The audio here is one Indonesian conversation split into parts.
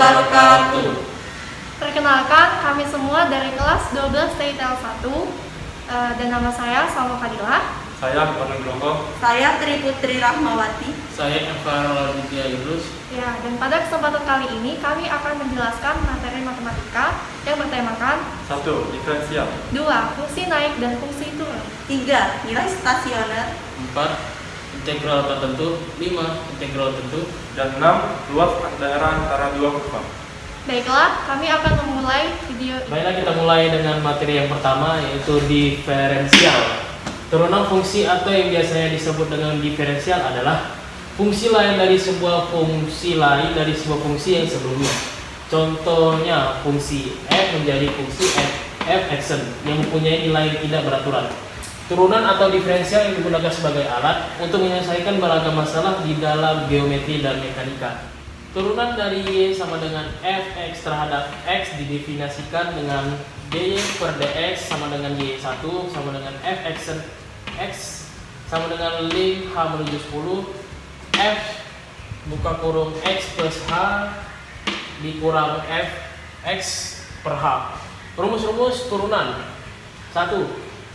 wabarakatuh. Perkenalkan, kami semua dari kelas 12 TITL 1 dan nama saya Salma Fadilah. Saya Ivan Nugroho. Saya Tri Putri Rahmawati. Saya Eva Raditya Idrus. Ya, dan pada kesempatan kali ini kami akan menjelaskan materi matematika yang bertemakan 1. Diferensial. 2. Fungsi naik dan fungsi turun. 3. Nilai stasioner. 4. Integral tertentu. 5. Integral tentu. Dan 6. Luas daerah antara dua kurva. Baiklah, kami akan memulai video. Baiklah, kita mulai dengan materi yang pertama, yaitu diferensial. Turunan fungsi atau yang biasanya disebut dengan diferensial adalah fungsi lain dari sebuah fungsi yang sebelumnya. Contohnya, fungsi f menjadi fungsi f exen yang mempunyai nilai tidak beraturan. Turunan atau diferensial yang digunakan sebagai alat untuk menyelesaikan beragam masalah di dalam geometri dan mekanika. Turunan dari y sama dengan fx terhadap x didefinisikan dengan dy per dx sama dengan y1 sama dengan f exen x sama dengan lim h menuju 10 f buka kurung x plus h dikurang f x per h. Rumus-rumus turunan. 1.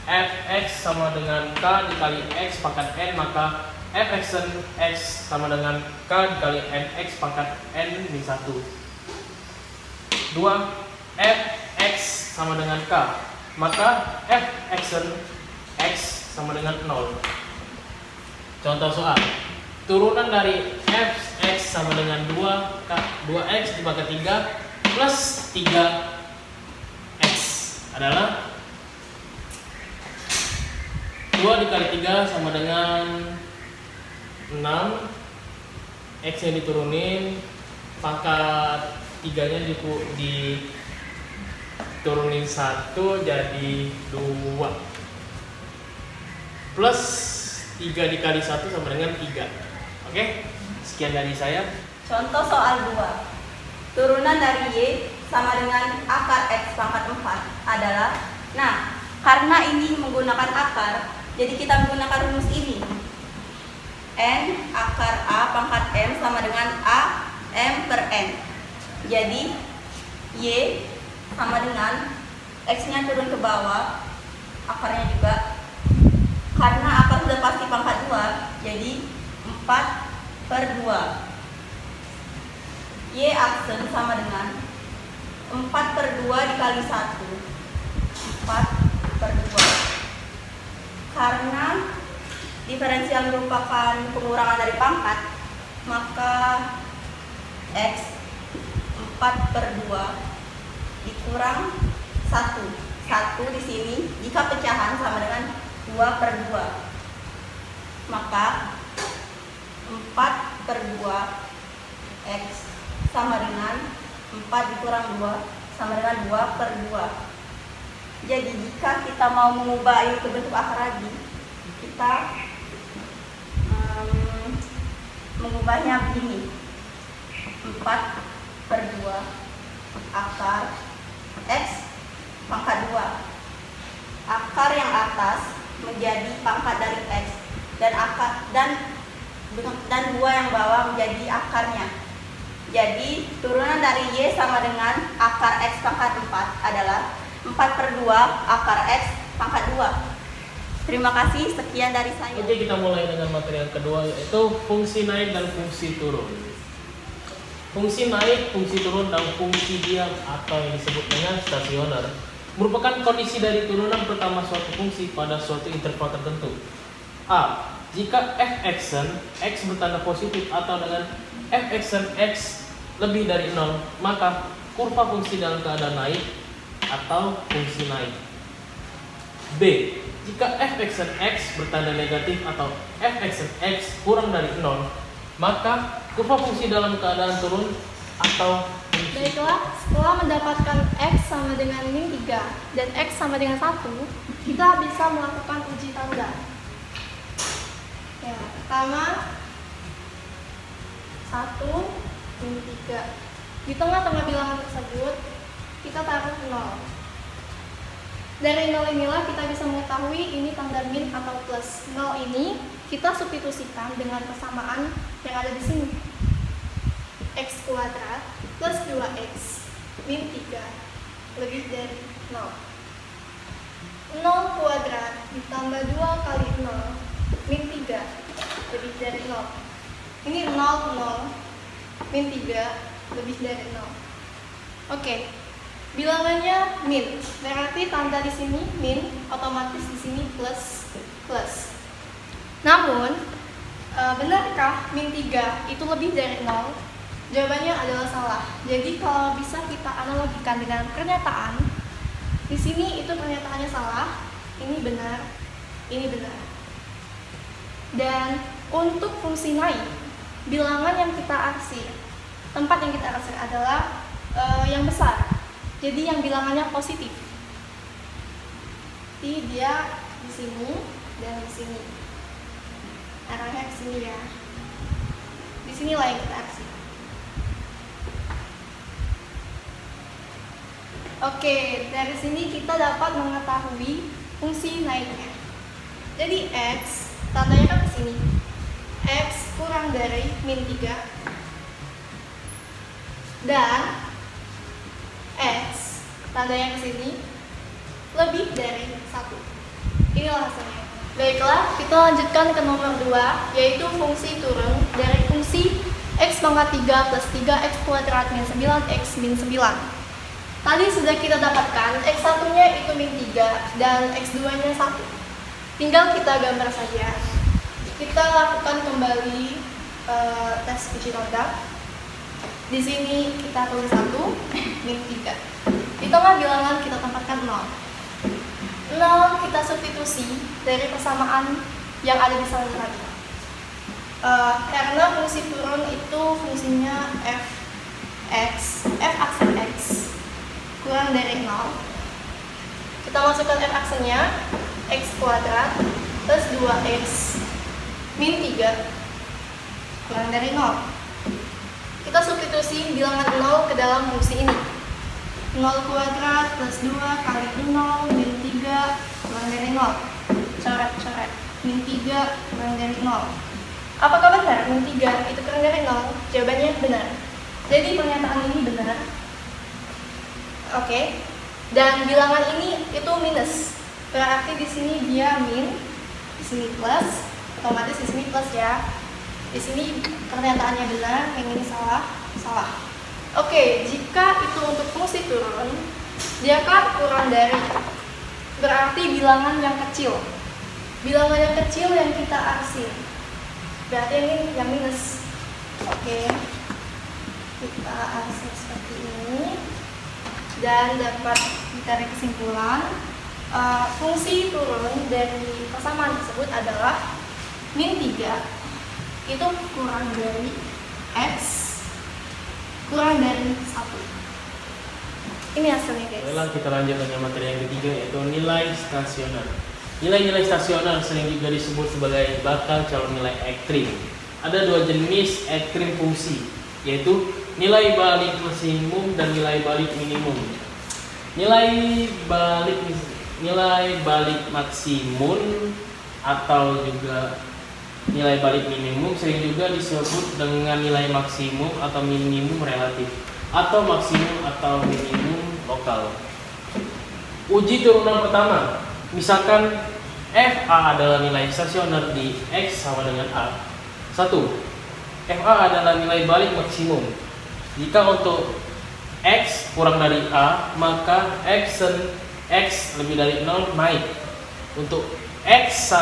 Fx sama dengan k dikali x pangkat n, maka f exen x sama dengan k dikali nx pangkat n min 1. 2. Fx sama dengan k, maka f exen x sama dengan 0. Contoh soal. Turunan dari fx sama dengan 2x dibagi 3 plus 3x adalah 2 dikali 3 sama dengan 6. X yang diturunin, pangkat 3 nya diturunin 1 jadi 2 plus 3 dikali 1 sama dengan 3. Oke, sekian dari saya. Contoh soal 2. Turunan dari y sama dengan akar x pangkat 4 adalah, nah, karena ini menggunakan akar, jadi kita menggunakan rumus ini. N akar a pangkat m sama dengan a m per n. Jadi y sama dengan x-nya turun ke bawah, akarnya juga. Karena akar sudah pasti pangkat 2, jadi 4 per 2. Y aksen sama dengan 4 per 2 dikali 1. 4 per 2. Karena diferensial merupakan pengurangan dari pangkat, maka x 4 per 2 dikurang 1. 1 di sini jika pecahan sama dengan 2 per 2. Maka 4 per 2 x sama dengan 4 dikurang 2 sama dengan 2 per 2. Jadi jika kita mau mengubah ini ke bentuk akar lagi, kita mengubahnya begini. 4 per 2 akar x pangkat 2. Akar yang atas menjadi pangkat dari x dan 2 yang bawah menjadi akarnya. Jadi turunan dari y sama dengan akar x pangkat 4 adalah 4 per 2 akar x pangkat 2. Terima kasih, sekian dari saya. Oke, kita mulai dengan materi yang kedua, yaitu fungsi naik dan fungsi turun. Fungsi naik, fungsi turun, dan fungsi diam atau yang disebut dengan stasioner merupakan kondisi dari turunan pertama suatu fungsi pada suatu interval tertentu. A. Jika f exen x bertanda positif atau dengan f exen x lebih dari 0, maka kurva fungsi dalam keadaan naik atau fungsi naik. B. Jika f exen x bertanda negatif atau f exen x kurang dari 0, maka kurva fungsi dalam keadaan turun atau fungsi. Baiklah, setelah mendapatkan x sama dengan min 3 dan x sama dengan 1, kita bisa melakukan uji tanda. Ya, pertama 1 min 3. Di tengah-tengah bilangan tersebut kita taruh 0. Dari 0 inilah kita bisa mengetahui ini tanda min atau plus. 0 ini kita substitusikan dengan persamaan yang ada di sini. X kuadrat plus 2X min 3 lebih dari 0. 0 kuadrat ditambah 2 kali 0 min 3 lebih dari 0. Ini 0, 0 min 3 lebih dari 0. Oke, bilangannya min, berarti tanda di sini min, otomatis di sini plus. Namun, benarkah min 3 itu lebih dari 0? Jawabannya adalah salah. Jadi kalau bisa kita analogikan dengan pernyataan, di sini itu pernyataannya salah, ini benar, ini benar. Dan untuk fungsi naik, bilangan yang kita arsir, tempat yang kita arsir adalah yang besar. Jadi yang bilangannya positif. Jadi dia di sini dan di sini. Arahnya ke sini ya. Di sinilah yang kita arsir. Oke, dari sini kita dapat mengetahui fungsi naiknya. Jadi X, tandanya kan ke sini. X kurang dari min 3 dan X, tandanya ke sini, lebih dari 1. Inilah hasilnya. Baiklah, kita lanjutkan ke nomor 2, yaitu fungsi turun dari fungsi X pangkat 3 plus 3X kuadrat min 9X min 9. Tadi sudah kita dapatkan X1-nya itu min 3 dan X2-nya 1. Tinggal kita gambar saja. Kita lakukan kembali tes uji ronda. Di sini kita tulis 1 min 3. Di tengah bilangan kita tempatkan 0. 0 kita substitusi dari persamaan yang ada di sana tadi. Karena fungsi turun itu fungsinya f(x), f aksen x kurang dari 0. Kita masukkan f aksennya x kuadrat plus 2x min 3 kurang dari 0. Kita substitusi bilangan 0 ke dalam fungsi ini. 0 kuadrat plus 2 kali 0 min 3 kurang dari 0. Coret min 3 kurang dari 0. Apakah benar min 3 itu kurang dari 0? Jawabannya benar. Jadi pernyataan ini benar. Oke. Dan bilangan ini itu minus. Berarti di sini dia min, di sini plus, otomatis di sini plus ya. Di sini pernyataannya benar, yang ini salah. Oke, jika itu untuk fungsi turun, dia kan kurang dari. Berarti bilangan yang kecil. Bilangan yang kecil yang kita arsir. Berarti ini yang minus. Oke. Kita arsir seperti ini. Dan dapat ditarik kesimpulan fungsi turun dari persamaan tersebut adalah min 3 itu kurang dari x kurang dari 1. Ini hasilnya guys. Baiklah, kita lanjut dengan materi yang ketiga, yaitu nilai stasioner. Nilai-nilai stasioner sering juga disebut sebagai bakal calon nilai ekstrim. Ada dua jenis ekstrim fungsi, yaitu nilai balik maksimum dan nilai balik minimum. Nilai balik maksimum atau juga nilai balik minimum sering juga disebut dengan nilai maksimum atau minimum relatif, atau maksimum atau minimum lokal. Uji turunan pertama, misalkan FA adalah nilai stasioner di X sama dengan A. 1. FA adalah nilai balik maksimum. Jika untuk X kurang dari A, maka X lebih dari 0 naik. Untuk X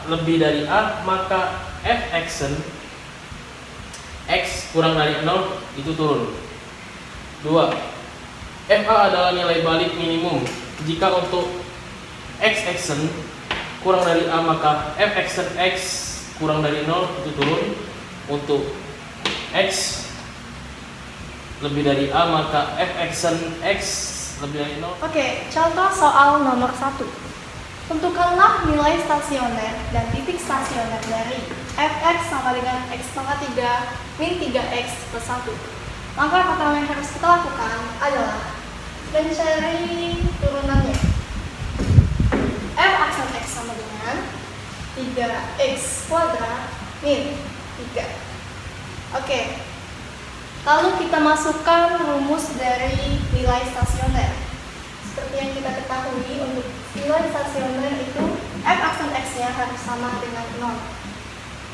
lebih dari A, maka F X kurang dari 0 itu turun. 2. FA adalah nilai balik minimum. Jika untuk X kurang dari A, maka F X kurang dari 0 itu turun. Untuk X lebih dari A, maka F X lebih dari 0. Oke, contoh soal nomor 1. Tentukanlah nilai stasioner dan titik stasioner dari Fx sama dengan X pangkat 3 min 3X plus 1. Maka pertama yang harus kita lakukan adalah mencari turunannya. F aksen X sama dengan 3X kuadrat min 3. Oke. Lalu kita masukkan rumus dari nilai stasioner. Seperti yang kita ketahui, untuk nilai stasioner itu f aksen x-nya harus sama dengan 0.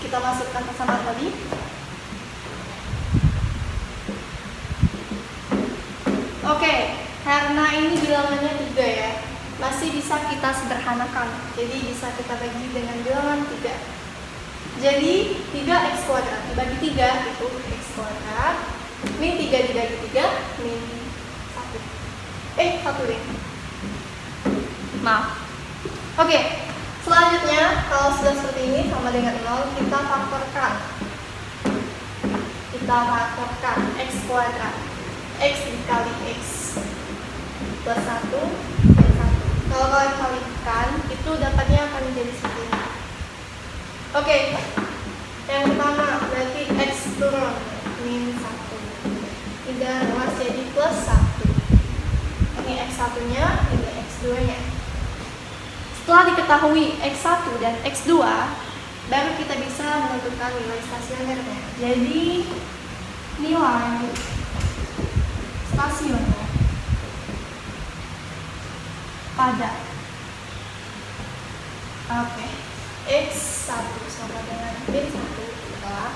Kita masukkan persamaan tadi. Oke, karena ini bilangannya 3 ya, masih bisa kita sederhanakan. Jadi bisa kita bagi dengan bilangan 3. Jadi 3x kuadrat dibagi 3 itu x kuadrat, min 3 dibagi 3, min 1. 1 deh. Maaf. Oke, selanjutnya kalau sudah seperti ini sama dengan 0, kita faktorkan. X kuadrat. X dikali X plus 1 dan 1. Kalau kalian kalikan, itu dapatnya akan menjadi seperti ini. Oke, yang pertama berarti X turun min 1. Tidak luas jadi plus 1. Ini X1 nya, ini X2 nya. Setelah diketahui X1 dan X2, baru kita bisa menentukan nilai stasionernya. Jadi nilai stasioner pada X1 sama dengan min 1 adalah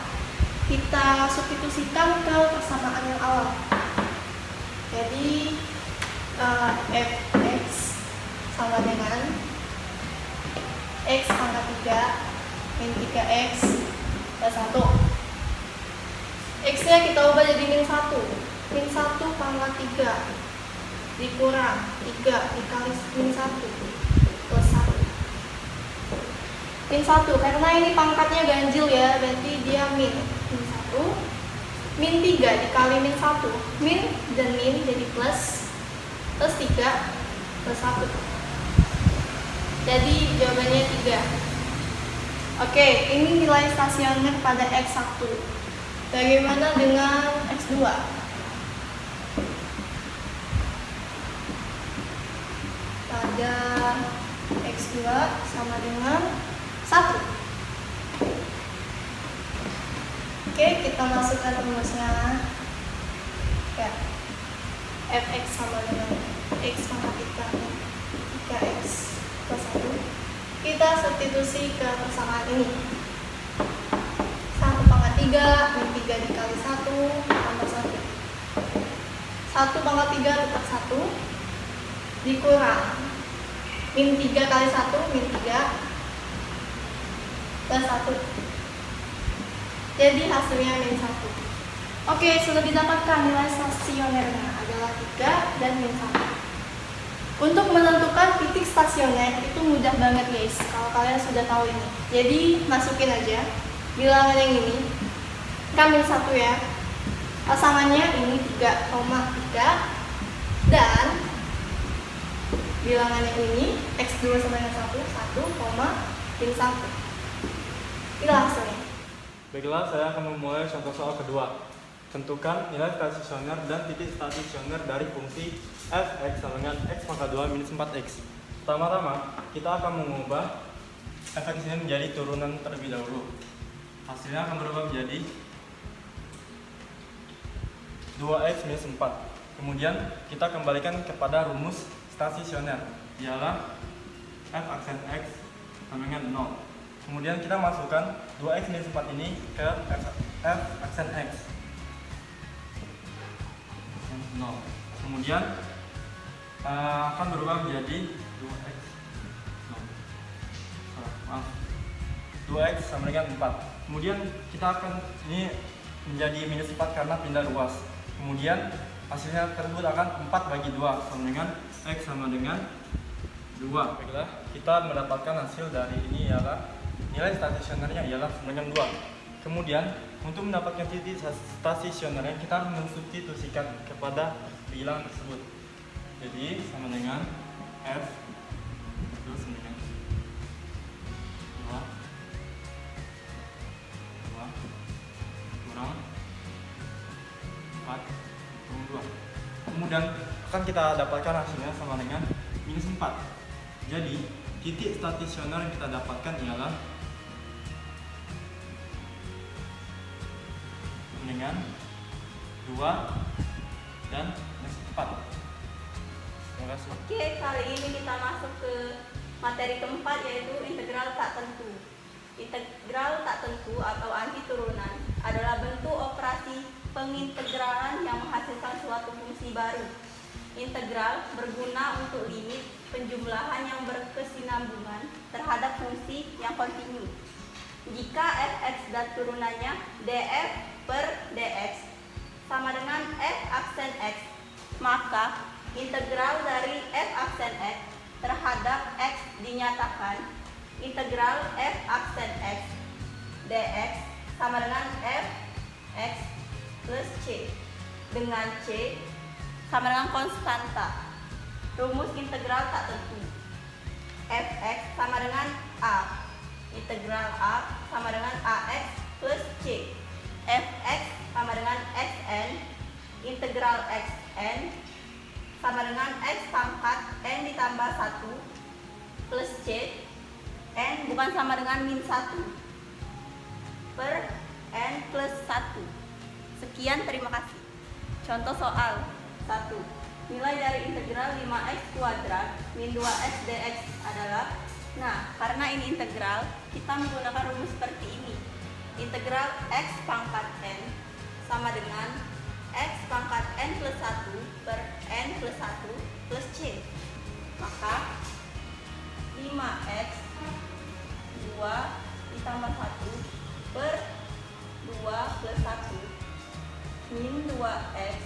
kita substitusikan ke persamaan yang awal. Jadi fx sama dengan x pangkat 3 min 3x plus 1. X nya kita ubah jadi min 1. Min 1 pangkat 3 dikurang 3 dikali min 1 plus 1. Min 1, karena ini pangkatnya ganjil ya, berarti dia min 1. Min 3 dikali min 1, min dan min jadi plus 3 plus 1. Jadi jawabannya 3. Oke, ini nilai stasioner pada X1. Bagaimana dengan X2? Pada X2 sama dengan 1. Oke, kita masukkan rumusnya. Ya. Fx sama dengan x pangkat 3x plus 1. Kita substitusi ke persamaan ini. 1 pangkat 3 min 3 dikali 1 tambah 1. 1 pangkat 3 tetap 1 dikurang min 3 kali 1 min 3 plus 1. Jadi hasilnya min 1. Oke, sudah didapatkan nilai stasionernya adalah 3 dan min 1. Untuk menentukan titik stasioner itu mudah banget guys, kalau kalian sudah tahu ini. Jadi masukin aja bilangan yang ini, kan min 1 ya. Pasangannya ini 3,3 dan bilangan yang ini X2 sama dengan 1, 1, min 1. Inilah hasilnya. Baiklah, saya akan memulai contoh soal kedua. Tentukan nilai stasioner dan titik stasioner dari fungsi f(x) sama dengan x pangkat 2 minus 4x. Pertama-tama, kita akan mengubah f(x) ini menjadi turunan terlebih dahulu. Hasilnya akan berubah menjadi 2x minus 4. Kemudian kita kembalikan kepada rumus stasioner, ialah f aksen x sama dengan 0. Kemudian kita masukkan 2x minus 4 ini ke f aksen x. 0. Kemudian akan berubah menjadi 2x. 2x sama dengan 4. Kemudian kita akan ini menjadi minus 4 karena pindah ruas. Kemudian hasilnya tersebut akan 4 bagi 2 sama dengan x sama dengan 2. Baiklah, kita mendapatkan hasil dari ini ialah nilai stasionernya ialah sama dengan 2. Kemudian untuk mendapatkan titik stasionernya kita mensubstitusikan kepada bilangan tersebut. Jadi sama dengan f terus sama dengan 2 kurang 4 kurang 2. Kemudian akan kita dapatkan hasilnya sama dengan minus 4. Jadi titik stasioner yang kita dapatkan ialah dengan 2 2, dan 4. Terima kasih. Oke, kali ini kita masuk ke materi keempat, yaitu integral tak tentu. Integral tak tentu atau anti turunan adalah bentuk operasi pengintegralan yang menghasilkan suatu fungsi baru. Integral berguna untuk limit penjumlahan yang berkesinambungan terhadap fungsi yang kontinu. Jika fx dan turunannya df per dx sama dengan f aksen x, maka integral dari f aksen x terhadap x dinyatakan integral f aksen x dx sama dengan f x plus c, dengan c sama dengan konstanta. Rumus integral tak tentu. Fx sama dengan a, integral a sama dengan ax plus c. Fx sama dengan xn, integral xn sama dengan x pangkat n ditambah 1 plus c, n bukan sama dengan min 1 per n plus 1. Sekian, terima kasih. Contoh soal 1. Nilai dari integral 5x kuadrat min 2x dx adalah. Nah, karena ini integral, kita menggunakan rumus seperti ini. Integral x pangkat n sama dengan x pangkat n plus 1 per n plus 1 plus c. Maka 5x 2 ditambah 1 per 2 plus 1 min 2x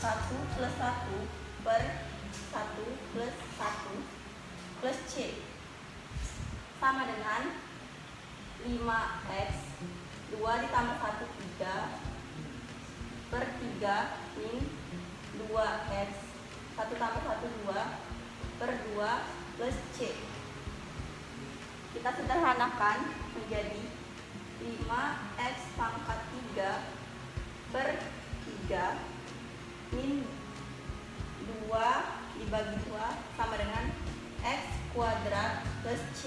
1 plus 1 per 1 plus 1 plus c sama dengan 5x 2 ditambah 1 3 per 3 min 2x 1 tambah 1 2 per 2 plus c. Kita sederhanakan menjadi 5x pangkat 3 per 3 min 2 dibagi 2 sama dengan x kuadrat plus c.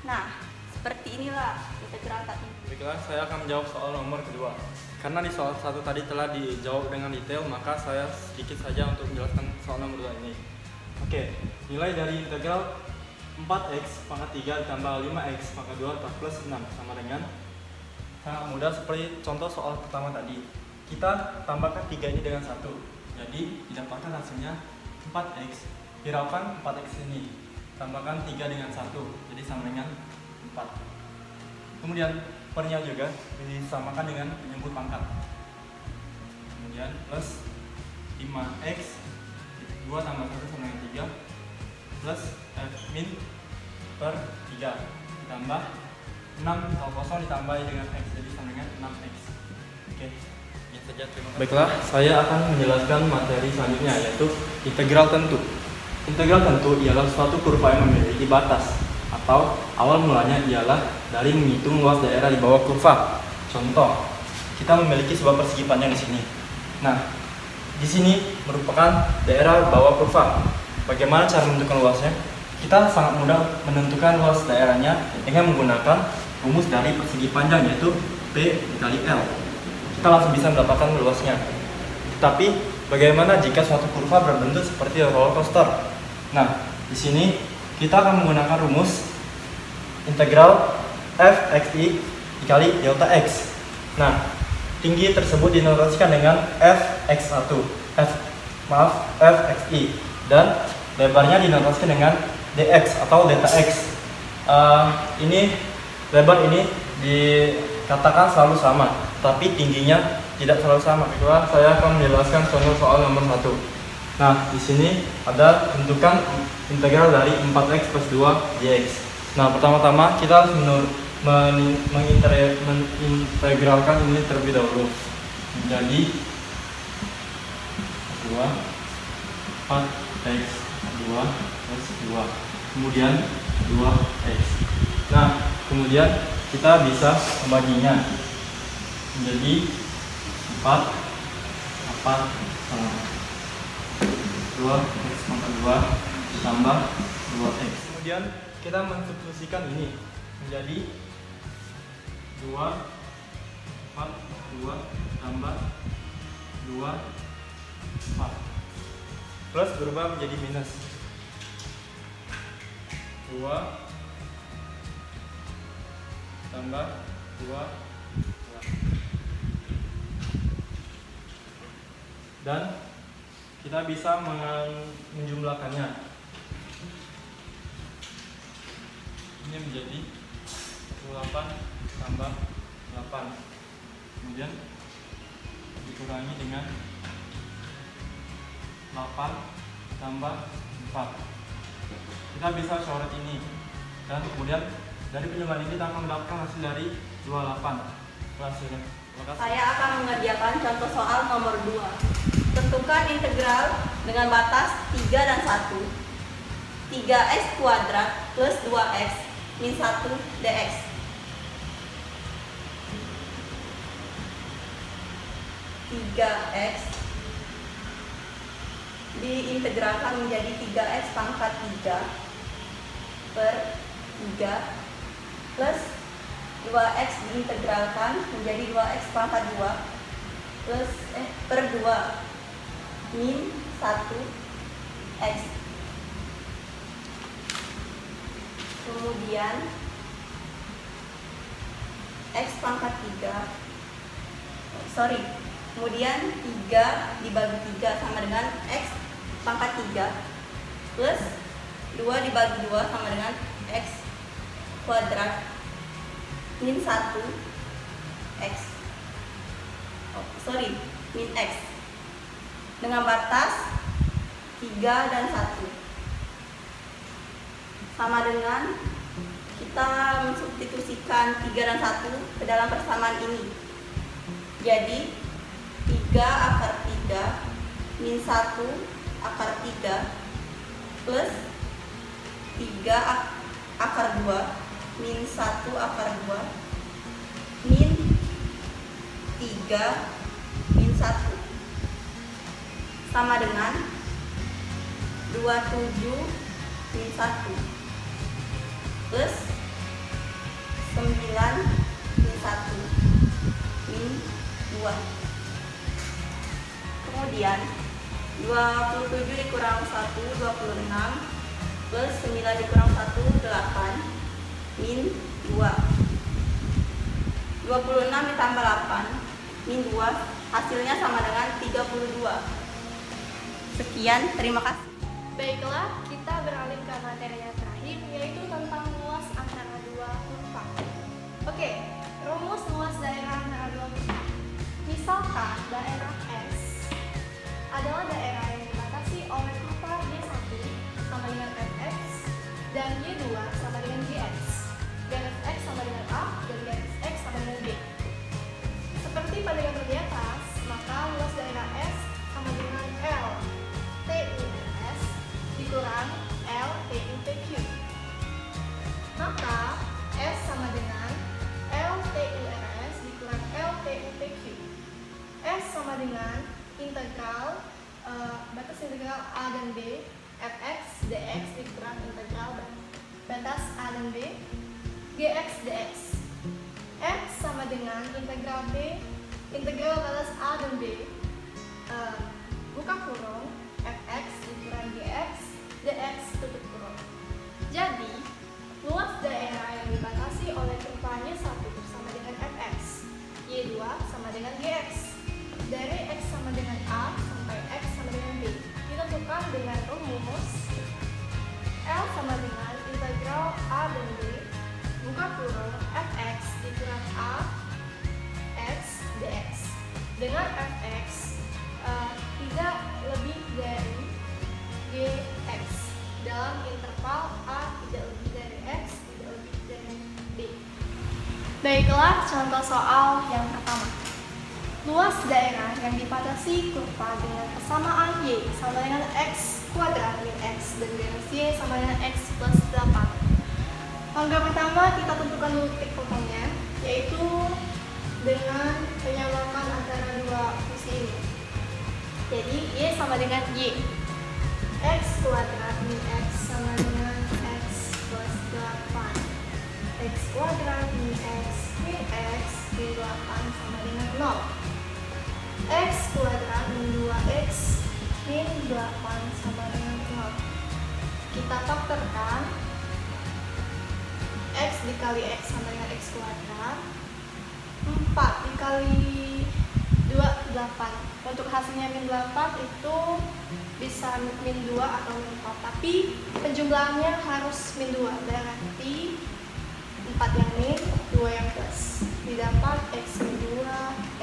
Nah, seperti inilah integral tak tentu. Baiklah, saya akan menjawab soal nomor kedua. Karena di soal 1 tadi telah dijawab dengan detail, maka saya sedikit saja untuk menjelaskan soal nomor 2 ini. Oke, nilai dari integral 4x pangkat 3 ditambah 5x pangkat 2 plus 6 sama dengan, sangat mudah seperti contoh soal pertama tadi. Kita tambahkan 3 ini dengan 1, jadi didapatkan hasilnya 4x. Hiraukan 4x ini, tambahkan 3 dengan 1, jadi sama dengan 4. Kemudian pernya juga disamakan dengan penyebut pangkat. Kemudian plus 5x 2 tambah 1 sama dengan 3 plus f min per 3 ditambah 6 kosong ditambah dengan x, jadi sama dengan 6x. Oke, ini saja, terima kasih. Baiklah, saya akan menjelaskan materi selanjutnya, yaitu integral tentu. Integral tentu ialah suatu kurva yang memiliki batas, atau awal mulanya ialah dari menghitung luas daerah di bawah kurva. Contoh, kita memiliki sebuah persegi panjang di sini. Nah, di sini merupakan daerah bawah kurva. Bagaimana cara menentukan luasnya? Kita sangat mudah menentukan luas daerahnya dengan menggunakan rumus dari persegi panjang, yaitu P dikali L. Kita langsung bisa mendapatkan luasnya. Tapi bagaimana jika suatu kurva berbentuk seperti roller coaster? Nah, di sini kita akan menggunakan rumus integral f(xi) dikali delta x. Nah, tinggi tersebut dinotasikan dengan fx1, fxi, dan lebarnya dinotasikan dengan dx atau delta x. Ini lebar ini dikatakan selalu sama, tapi tingginya tidak selalu sama. Itulah saya akan menjelaskan contoh soal nomor 1. Nah, di sini ada tentukan integral dari 4x plus 2 dx. Nah, pertama-tama kita harus mengintegralkan ini terlebih dahulu menjadi 2 4x 2 plus 2, kemudian 2x. Nah, kemudian kita bisa membaginya menjadi 4 sama 2x pangkat 2 ditambah 2x. Kemudian kita mensubstitusikan ini menjadi 2 4, 2 tambah 2, 4. Plus berubah menjadi minus. 2 tambah 2. Dan kita bisa menjumlahkannya. Ini menjadi 28 tambah 8. Kemudian dikurangi dengan 8 tambah 4. Kita bisa coret ini. Dan kemudian dari penjumlahan ini kita akan mendapatkan hasil dari 28. Hasilnya. Terima kasih. Saya akan mengerjakan contoh soal nomor 2. Tentukan integral dengan batas 3 dan 1. 3x kuadrat plus 2x min 1 dx. X diintegralkan menjadi 3x pangkat 3 per 3 plus 2x diintegralkan menjadi 2x pangkat 2 plus per 2 min 1x. Kemudian x pangkat 3 kemudian 3 dibagi 3 sama dengan x pangkat 3 plus 2 dibagi 2 sama dengan x kuadrat min 1 x min x dengan batas 3 dan 1 sama dengan kita mensubstitusikan 3 dan 1 ke dalam persamaan ini. Jadi 3 akar 3 min 1 akar 3 plus 3 akar 2 min 1 akar 2 min 3 min 1 sama dengan 27 min 1 plus 9 min 1 min 2. Kemudian 27 dikurang 1 26 plus 9 dikurang 1 8 min 2. 26 ditambah 8 min 2 hasilnya sama dengan 32. Sekian, terima kasih. Baiklah, kita beralih ke materi yang terakhir, yaitu tentang luas antara dua kurva. Oke, rumus luas daerah antara dua kurva. Misalkan daerah S adalah daerah yang dibatasi oleh kurva Y1 sama dengan Fx dan Y2 sama dengan Gx, dan Fx sama dengan A dan Gx sama dengan B. Seperti pada gambar di atas, maka luas daerah S sama dengan L TUS dikurang L TUPQ. Maka S sama dengan L TURS dikurang L TUPQ. S sama dengan integral batas integral A dan B Fx dx dikurang integral batas A dan B Gx dx. X sama dengan integral B integral batas A dan B buka kurung Fx dikurang Gx dx tutup kurung. Jadi luas daerah yang dibatasi oleh kurva Y1 sama dengan Fx, Y2 sama dengan Gx. Dari X sama dengan A sampai X sama dengan B ditentukan dengan rumus L sama dengan integral A dan B buka kurung Fx dikurang A X dx, dengan Fx tidak lebih dari Gx dalam interval A tidak lebih dari X tidak lebih dari B. Baiklah, contoh soal yang pertama. Luas daerah yang dibatasi kurva dengan persamaan Y sama dengan X kuadrat min X dan garis Y sama dengan X plus 8. Langkah pertama kita tentukan dulu titik potongnya, yaitu dengan penyamakan antara dua fungsi ini. Jadi Y sama dengan Y, X kuadrat min X sama dengan X plus 8, X kuadrat min x min 8 sama dengan 0. X kuadrat min 2x min 8 sama dengan 0. Kita faktorkan. X dikali x sama dengan x kuadrat. 4 dikali 2, 8. Untuk hasilnya min 8 itu bisa min 2 atau min 4. Tapi penjumlahannya harus min 2. Berarti 4 yang min, 2 yang plus. Didapat x min 2,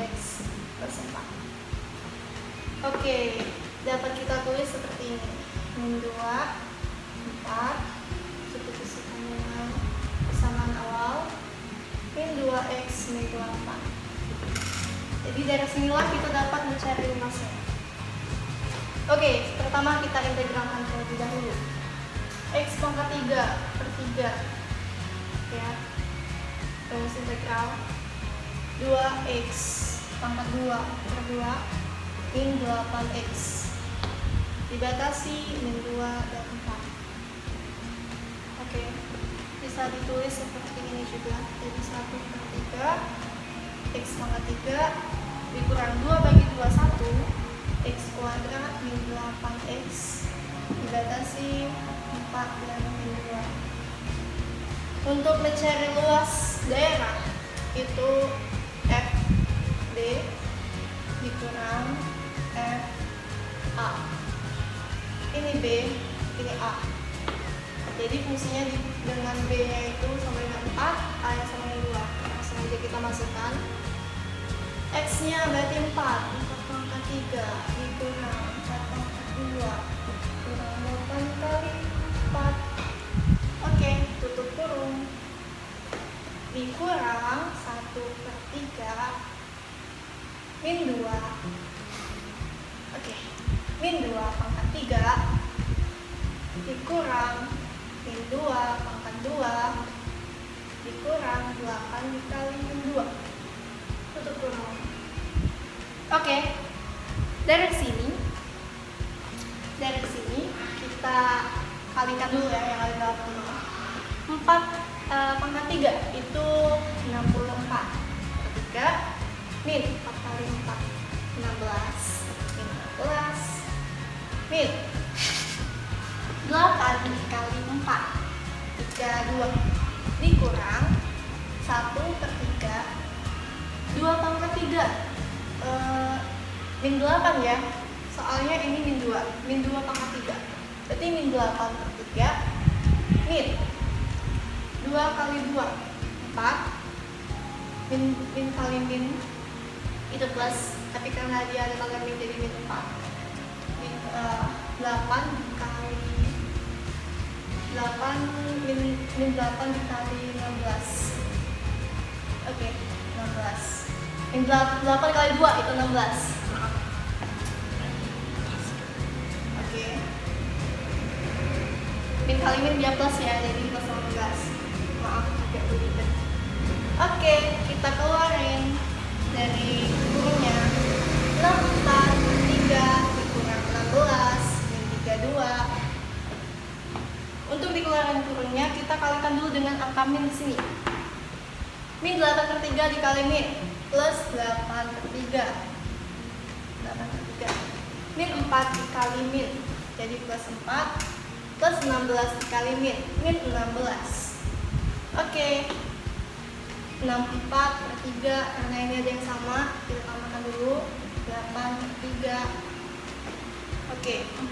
x plus 4. Oke, dapat kita tulis seperti ini. Min 2, 4, substitusikan dengan persamaan awal. Min 2x min 8. Jadi dari sinilah kita dapat mencari lumasnya. Oke, pertama kita integralkan terlebih dahulu. X pangkat 3 per 3 ya, rumus integral 2x pangkat 2 per 2 min 8x dibatasi min 2 dan 4. Oke, bisa ditulis seperti ini juga. Jadi 1 per 3 x pangkat 3 dikurang 2 bagi 2, 1 x kuadrat min 8x dibatasi 4 dan min 2. Untuk mencari luas daerah itu f d dikurang f a. Ini b, ini a. Jadi fungsinya dengan b nya itu sama dengan 4, a nya sama dengan 2. Langsung aja kita masukkan. X nya berarti 4 pangkat 3 dikurang 4 pangkat 2 kurang 8 kali 4. Oke, tutup kurung. Dikurang 1 per 3 min 2. Oke, min 2 pangkat 3 dikurang min 2 pangkat 2 dikurang 8 dikali min 2. Tutup kurung. Oke, dari sini kita kalikan dulu ya yang ada dalam rumah. 4 pangkat 3 itu 64 per 3 min 4 kali 4 16 min 8 dikali 4 32 dikurang 1 per 3 2 pangkat 3 min 8 ya, soalnya ini min 2 pangkat 3 berarti min 8 per 3 min 2 kali 2 4 min kali min itu plus, tapi karena dia ada tanda min jadi min 4 min 8 kali 8 min 8 dikali 16. Oke, 16 min 8 kali 2 itu 16. Oke, min kali min dia plus ya, jadi plus 16. Maaf agak belibet. Oke, kita keluarin dari kurungnya 64 per 3 dikurang 16 min 32. Untuk dikeluarkan kurungnya kita kalikan dulu dengan angka min di sini. Min 8 per 3 dikali min plus 8 per 3 min 4 dikali min jadi plus 4 plus 16 dikali min 16. Oke, 64 per 3 karena ini ada yang sama kita tambahkan dulu 8 per 3. Oke, 4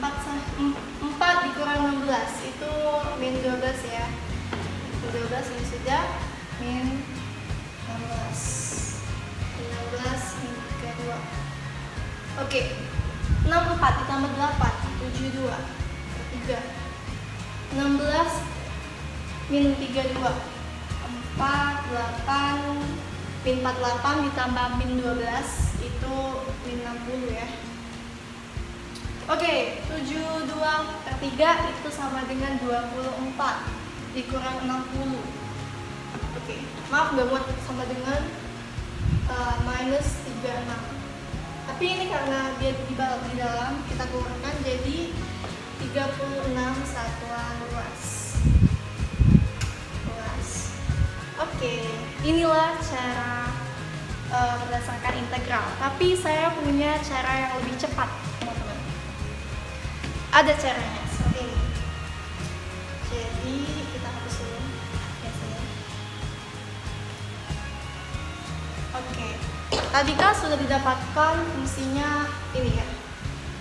dikurang 16 itu min 12 ya, min 12 ini sudah min 16 min 32. Oke, 64 ditambah 8 72 per 3 16 min 32 48 min 48 ditambah min 12 itu min 60 ya. Oke, 72 per 3 itu sama dengan 24 dikurang 60. Oke, maaf gak buat sama dengan minus 36. Tapi ini karena dia di dalam kita keluarkan jadi 36 satuan luas. Oke. Oke, inilah cara berdasarkan integral. Tapi saya punya cara yang lebih cepat, teman-teman. Ada caranya seperti ini. Jadi kita hapus dulu biasanya. Oke, tadi kan sudah didapatkan fungsinya ini ya,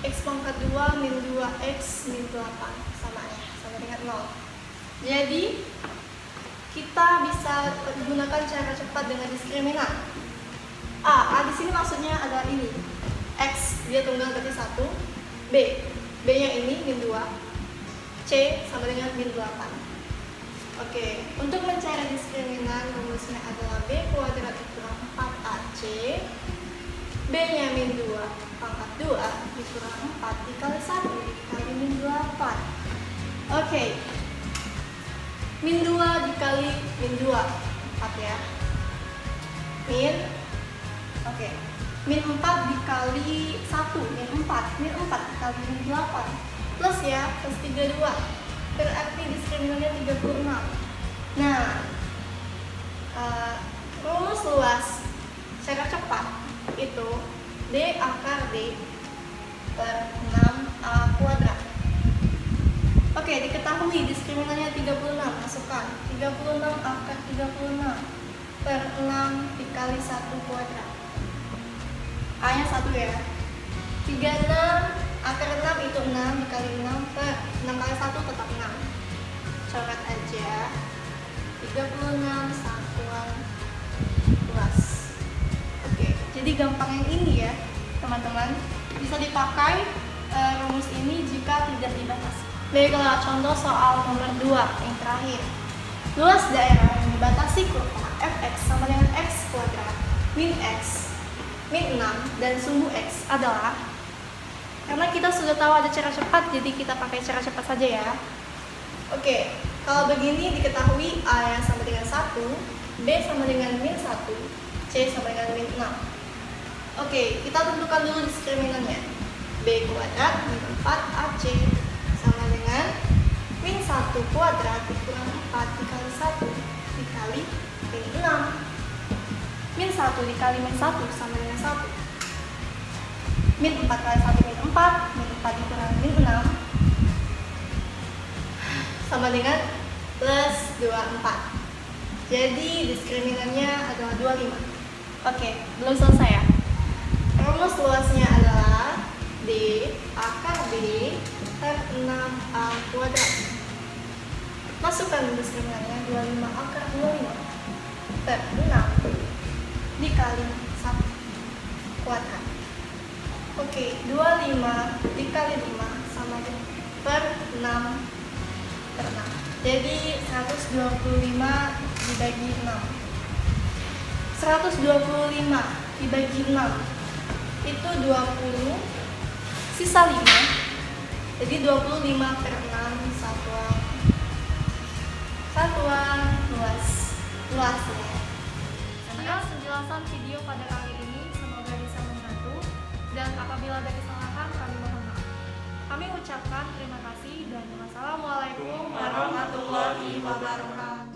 x pangkat 2 min 2x min 8 sama dengan 0. Jadi kita bisa gunakan cara cepat dengan diskriminan. Di sini maksudnya adalah ini. X dia tunggal berarti 1. B-nya ini min 2. C sama dengan min 8. Oke, untuk mencari diskriminan rumusnya adalah b kuadrat dikurang 4ac. B-nya min 2 pangkat 2 dikurang 4 dikali 1 dikali min 8. Oke. Min 2 dikali min 2 4 ya. Min 4 dikali 1 min 4 dikali min 8 plus ya, plus 32 berarti diskriminannya 36. Nah, rumus luas cara cepat itu d akar d per 6a kuadrat. Oke, diketahui diskriminannya 36, masukkan 36 akar 36 per 6 dikali 1 kuadrat. A-nya 1 ya. 36 akar 6 itu 6 dikali 6 per 6 kali 1 tetap 6. Coret aja. 36 satuan luas. Oke, jadi gampang yang ini ya, teman-teman. Bisa dipakai rumus ini jika tidak dibatasi. Baiklah, contoh soal nomor 2 yang terakhir. Luas daerah yang dibatasi kurva fx sama dengan x kuadrat min x min 6 dan sumbu x adalah, karena kita sudah tahu ada cara cepat, jadi kita pakai cara cepat saja ya. Oke, kalau begini diketahui A yang sama dengan 1, B sama dengan min 1, C sama dengan min 6. Oke, kita tentukan dulu diskriminannya. B kuadrat min 4AC sama dengan min 1 kuadrat dikurang 4 dikali 1 dikali min 6. Min 1 dikali min 1 sama dengan 1. Min 4 kali 1 min 4, min 4 dikurang min 6 sama dengan plus 24. Jadi diskriminannya adalah 25. Oke, belum selesai ya. Rumus luasnya adalah D akar B per 6A kuadrat. Masukkan diskriminannya 25 akar 25 per 6 dikali 1 kuadrat. Oke, 25 dikali 5 sama dengan per 6 per 6. Jadi 125 dibagi 6. 125 dibagi 6 itu 20, sisa 5. Jadi 25 per 6 satuan luasnya. Sekian penjelasan video pada kali ini, semoga bisa membantu, dan apabila ada kesalahan kami mohon maaf. Kami ucapkan terima kasih dan wassalamualaikum warahmatullahi wabarakatuh.